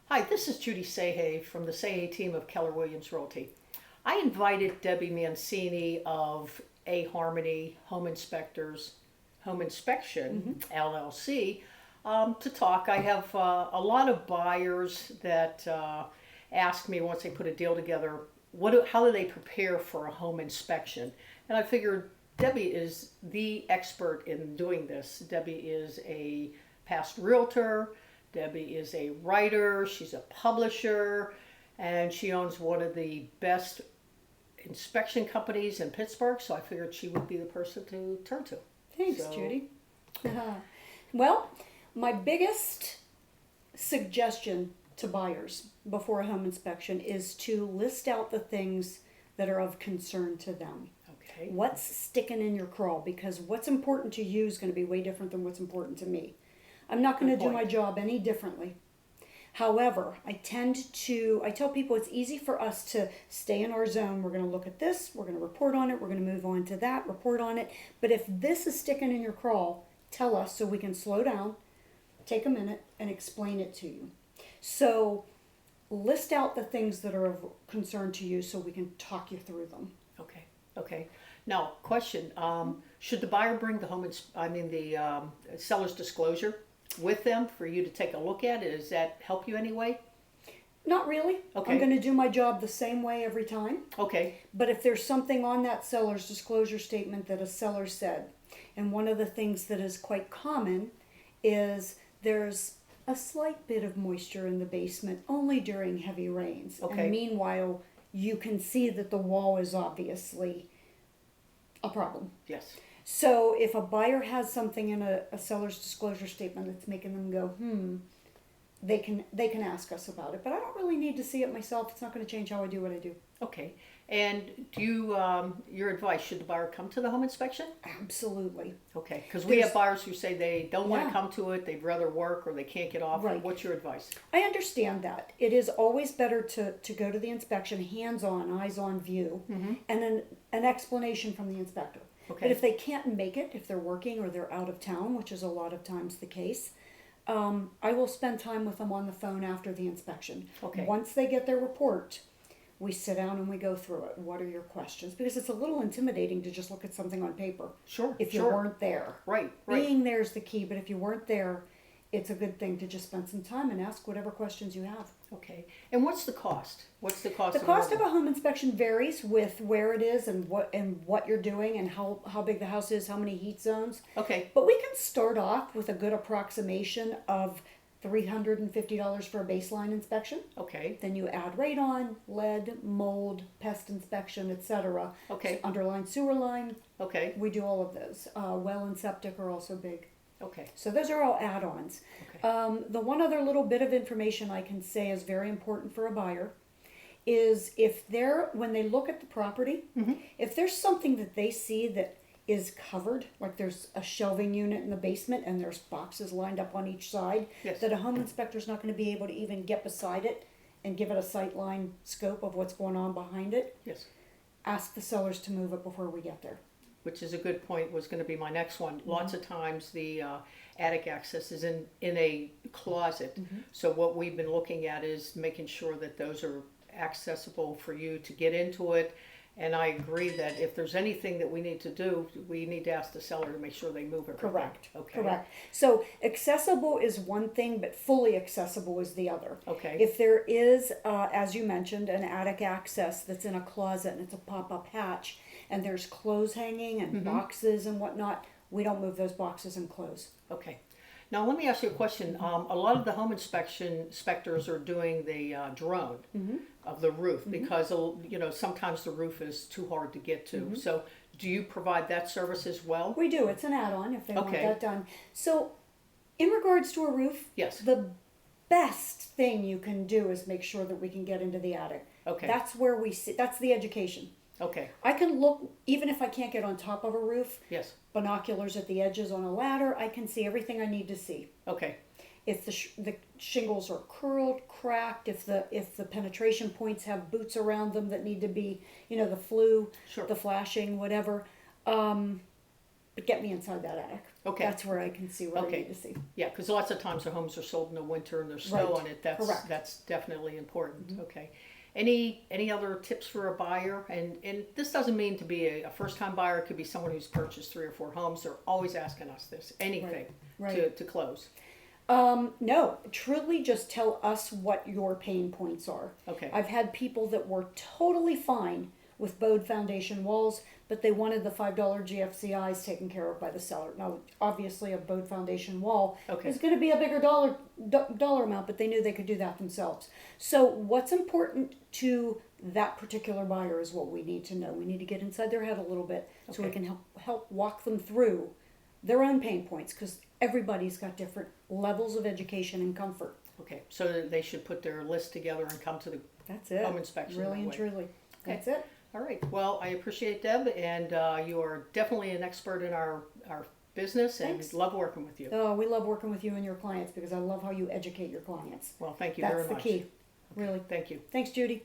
Hi, this is Judy Sehay from the Sehay team of Keller Williams Realty. I invited Debbie Mancini of A Harmony Home Inspectors, Home Inspection LLC, to talk. I have a lot of buyers that ask me once they put a deal together, how do they prepare for a home inspection? And I figured Debbie is the expert in doing this. Debbie is a past realtor. Debbie is a writer, she's a publisher, and she owns one of the best inspection companies in Pittsburgh, so I figured she would be the person to turn to. Thanks, So- Judy. Well, my biggest suggestion to buyers before a home inspection is to list out the things that are of concern to them. Okay. What's sticking in your craw? Because what's important to you is going to be way different than what's important to me. I'm not going to Good do my point. job any differently. However, I tell people it's easy for us to stay in our zone. We're going to look at this, we're going to report on it, we're going to move on to that, report on it. But if this is sticking in your craw, tell us so we can slow down, take a minute, and explain it to you. So list out the things that are of concern to you so we can talk you through them. Okay. Okay. Now, question: should the buyer bring the seller's disclosure with them for you to take a look at it? Does that help you anyway? Not really. Okay. I'm going to do my job the same way every time. Okay. But if there's something on that seller's disclosure statement that a seller said, and one of the things that is quite common is there's a slight bit of moisture in the basement only during heavy rains. Okay. And meanwhile, you can see that the wall is obviously a problem. Yes. So if a buyer has something in a seller's disclosure statement that's making them go, they can ask us about it. But I don't really need to see it myself. It's not going to change how I do what I do. Okay. And do you, your advice, should the buyer come to the home inspection? Absolutely. Okay, because we have buyers who say they don't want to Yeah. come to it, they'd rather work or they can't get off. Right. What's your advice? I understand that. It is always better to go to the inspection hands-on, eyes-on view, and an explanation from the inspector. Okay. But if they can't make it, if they're working or they're out of town, which is a lot of times the case, I will spend time with them on the phone after the inspection. Okay. Once they get their report, we sit down and we go through it. What are your questions? Because it's a little intimidating to just look at something on paper Sure. if you sure. weren't there. Right. Being there is the key, but if you weren't there, it's a good thing to just spend some time and ask whatever questions you have. Okay. And what's the cost? What's the cost? The cost of a home inspection varies with where it is and what you're doing and how big the house is, how many heat zones. Okay. But we can start off with a good approximation of $350 for a baseline inspection. Okay. Then you add radon, lead, mold, pest inspection, etc. Okay. So underline sewer line, Okay. we do all of those. Well and septic are also big. Okay. So those are all add-ons. Okay. The one other little bit of information I can say is very important for a buyer is when they look at the property, if there's something that they see that is covered, like there's a shelving unit in the basement and there's boxes lined up on each side, Yes. that a home inspector's not going to be able to even get beside it and give it a sightline scope of what's going on behind it, Yes. ask the sellers to move it before we get there. Which is a good point, was going to be my next one. Lots of times the attic access is in a closet. So what we've been looking at is making sure that those are accessible for you to get into it. And I agree that if there's anything that we need to do, we need to ask the seller to make sure they move it. Correct. Okay. Correct. So accessible is one thing, but fully accessible is the other. Okay. If there is, as you mentioned, an attic access that's in a closet and it's a pop-up hatch, and there's clothes hanging and boxes and whatnot, we don't move those boxes and clothes. Okay. Now let me ask you a question. A lot of the home inspectors are doing the drone of the roof because sometimes the roof is too hard to get to. So do you provide that service as well? We do. It's an add-on if they want Okay. that done. So, in regards to a roof, Yes. the best thing you can do is make sure that we can get into the attic. Okay. That's where we see. That's the education. Okay. I can look, even if I can't get on top of a roof, Yes. binoculars at the edges on a ladder, I can see everything I need to see. Okay. If the shingles are curled, cracked, if the penetration points have boots around them that need to be, the flue, Sure. the flashing, whatever, but get me inside that attic. Okay. That's where I can see what I Okay. need to see. Yeah, because lots of times the homes are sold in the winter and there's snow Right. on it. That's Correct. that's definitely important. Okay. Any other tips for a buyer? And this doesn't mean to be a first time buyer. It could be someone who's purchased 3 or 4 homes. They're always asking us this. Anything Right. to close. No, truly just tell us what your pain points are. Okay. I've had people that were totally fine with bowed foundation walls, but they wanted the $5 GFCIs taken care of by the seller. Now, obviously, a bowed foundation wall Okay. is going to be a bigger dollar amount, but they knew they could do that themselves. So, what's important to that particular buyer is what we need to know. We need to get inside their head a little bit so we Okay. can help walk them through their own pain points, because everybody's got different levels of education and comfort. Okay. So they should put their list together and come to the. That's it. Home inspection Really that and way. truly. That's it. All right. Well, I appreciate it, Deb, and you are definitely an expert in our business, and Thanks. love working with you. Oh, we love working with you and your clients because I love how you educate your clients. Well, thank you That's very the much. key. Really. Thank you. Thanks, Judy.